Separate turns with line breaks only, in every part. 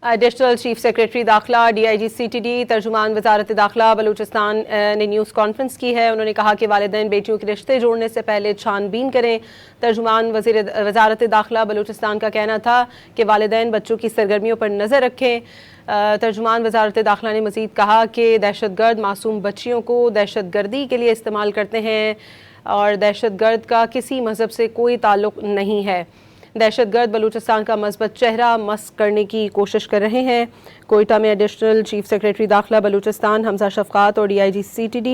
Additional chief secretary दाखिला DIG CTD तर्जुमान वजारत दाखिला बलूचिस्तान ने न्यूज़ कॉन्फ्रेंस की है। उन्होंने कहा कि वालिदैन बेटियों के रिश्ते जोड़ने से पहले छानबीन करें। तर्जुमान वजारत दाखिला बलूचिस्तान का कहना था कि वालिदैन बच्चों की सरगर्मियों पर नज़र रखें। तर्जुमान वजारत दाखिला ने मज़ीद कहा कि दहशतगर्द मासूम बच्चियों को दहशतगर्दी के लिए इस्तेमाल करते हैं और दहशतगर्द का किसी मज़हब से कोई ताल्लुक़ नहीं है। दहशतगर्द बलूचिस्तान का मस्बत चेहरा मस्क करने की कोशिश कर रहे हैं। कोयटा में एडिशनल चीफ सेक्रेटरी दाखिला बलूचिस्तान हमजा शफकात और DIG CTD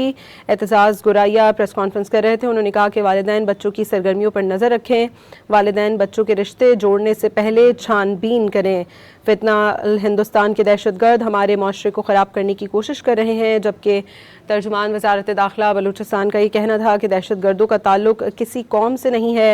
Aitzaz Guraya press conference कर रहे थे। उन्होंने कहा कि वालिदैन बच्चों की सरगर्मियों पर नज़र रखें, वालिदैन बच्चों के रिश्ते जोड़ने से पहले छानबीन करें। फितना हिंदुस्तान के दहशतगर्द हमारे माशरे को ख़राब करने की कोशिश कर रहे हैं। जबकि तर्जुमान वजारत दाखिला बलूचिस्तान का ये कहना था कि दहशतगर्दों का ताल्लुक़ किसी कौम से नहीं है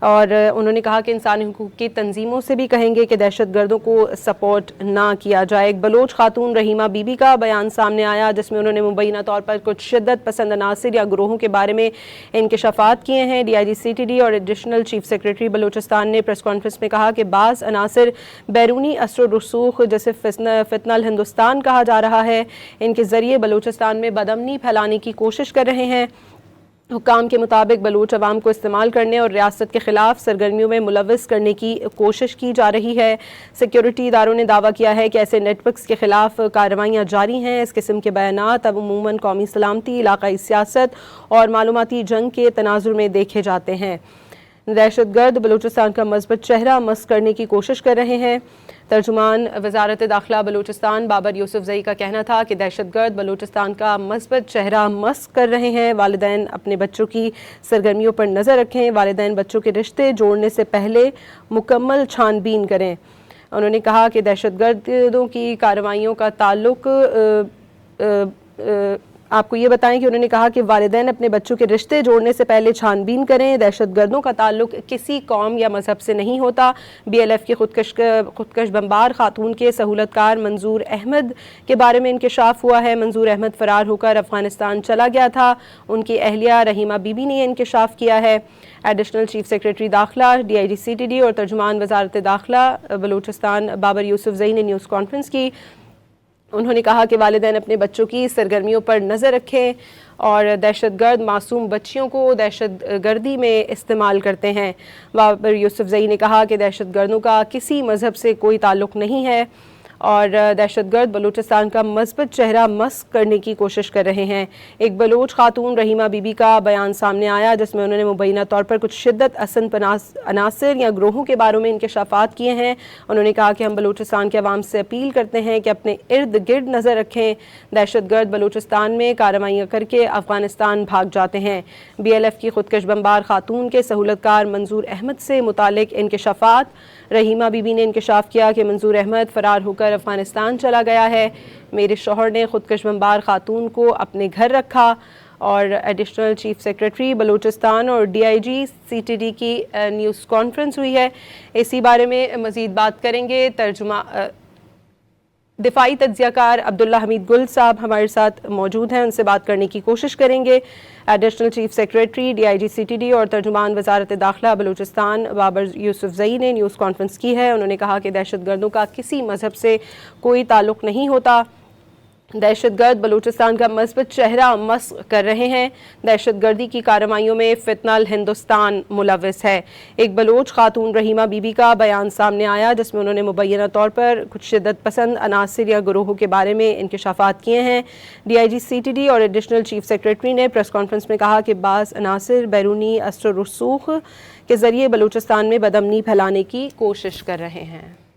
और उन्होंने कहा कि इंसानी हुकूक की तंजीमों से भी कहेंगे कि दहशतगर्दों को सपोर्ट ना किया जाए। एक बलोच खातून रहीमा बीबी का बयान सामने आया जिसमें उन्होंने मुबैना तौर पर कुछ शिद्दत पसंद अनासिर या ग्रोहों के बारे में इंकशाफात किए हैं। DIG CTD और एडिशनल चीफ सेक्रेटरी बलूचिस्तान ने प्रेस कॉन्फ्रेंस में कहा कि बाज़ अनासिर बैरूनी असर रसूख जैसे फितनल हिंदुस्तान कहा जा रहा है, इनके ज़रिए बलूचिस्तान में बदअमनी फैलाने की कोशिश कर रहे हैं। हुक्काम के मुताबिक बलूच अवाम को इस्तेमाल करने और रियासत के ख़िलाफ़ सरगर्मियों में मुलव्वस करने की कोशिश की जा रही है। सिक्योरिटी इदारों ने दावा किया है कि ऐसे नेटवर्क्स के ख़िलाफ़ कार्रवाइयाँ जारी हैं। इस किस्म के बयानात अब अमूमन कौमी सलामती, इलाक़ाई सियासत और मालूमाती जंग के तनाजुर में देखे जाते हैं। दहशतगर्द बलूचिस्तान का मस्बत चेहरा मस्क करने की कोशिश कर रहे हैं। तर्जुमान वजारत दाखिला बलूचिस्तान बाबर यूसुफजई का कहना था कि दहशतगर्द बलूचिस्तान का मस्बत चेहरा मस्क कर रहे हैं। वालिदैन अपने बच्चों की सरगर्मियों पर नज़र रखें, वालिदैन बच्चों के रिश्ते जोड़ने से पहले मुकम्मल छानबीन करें। उन्होंने कहा कि दहशतगर्दों की कार्रवाइयों का ताल्लुक़ आपको ये बताएं कि उन्होंने कहा कि वालिदैन अपने बच्चों के रिश्ते जोड़ने से पहले छानबीन करें। दहशतगर्दों का ताल्लुक़ किसी कौम या मज़हब से नहीं होता। BLF की खुदकश बमबार खातून के सहूलतकार मंजूर अहमद के बारे में इंकशाफ हुआ है। मंजूर अहमद फ़रार होकर अफ़गानिस्तान चला गया था। उनकी अहलिया रहीमा बीबी ने इंकशाफ किया है। एडिशनल चीफ सेक्रेटरी दाखिला DIG CTD और तर्जुमान वजारत दाखिला बलूचिस्तान बाबर यूसुफजई ने न्यूज़ कॉन्फ्रेंस की। उन्होंने कहा कि वालिदैन अपने बच्चों की सरगर्मियों पर नज़र रखें और दहशतगर्द मासूम बच्चियों को दहशतगर्दी में इस्तेमाल करते हैं। बाबर यूसुफजई ने कहा कि दहशतगर्दों का किसी मज़हब से कोई ताल्लुक़ नहीं है और दहशतगर्द बलूचिस्तान का मस्बत चेहरा मस्क करने की कोशिश कर रहे हैं। एक बलोच खातून रहीमा बीबी का बयान सामने आया जिसमें उन्होंने मुबैना तौर पर कुछ शिद्दत पसंद अनासिर या ग्रोहों के बारे में इंकशाफात किए हैं। उन्होंने कहा कि हम बलूचिस्तान के अवाम से अपील करते हैं कि अपने इर्द गिर्द नज़र रखें। दहशतगर्द बलूचिस्तान में कार्रवाइयाँ करके अफ़गानिस्तान भाग जाते हैं। BLF की खुदकश बमबार खातून के सहूलतकार मंजूर अहमद से मुतालिक इंकशाफात। रहीमा बीबी ने इंकशाफ किया कि मंजूर अहमद फ़रार होकर अफ़गानिस्तान चला गया है। मेरे शौहर ने खुदकश बमबार खातून को अपने घर रखा। और एडिशनल चीफ सेक्रेटरी बलूचिस्तान और DIG CTD की न्यूज़ कॉन्फ्रेंस हुई है। इसी बारे में मज़ीद बात करेंगे। दिफाई तज्ज़ियाकार अब्दुल्ला हमीद गुल साहब हमारे साथ मौजूद हैं, उनसे बात करने की कोशिश करेंगे। Additional chief secretary DIG CTD और तर्जुमान वजारत दाखिला बलूचिस्तान बाबर यूसुफजई ने न्यूज़ कॉन्फ्रेंस की है। उन्होंने कहा कि दहशतगर्दों का किसी मज़हब से कोई ताल्लुक़ नहीं होता। दहशतगर्द बलूचिस्तान का मस्बत चेहरा मस्क कर रहे हैं। दहशतगर्दी की कार्रवाइयों में फितनल हिंदुस्तान मुलव्वस है। एक बलोच खातून रहीमा बीबी का बयान सामने आया जिसमें उन्होंने मुबैना तौर पर कुछ शिद्दत पसंद अनासिर या ग्रोहों के बारे में इंकशाफात किए हैं। DIG CTD और एडिशनल चीफ सेक्रेटरी ने प्रेस कॉन्फ्रेंस में कहा कि बाज़ अनासिर बैरूनी असर रसूख के ज़रिए बलूचिस्तान में बदअमनी फैलाने की कोशिश कर रहे हैं।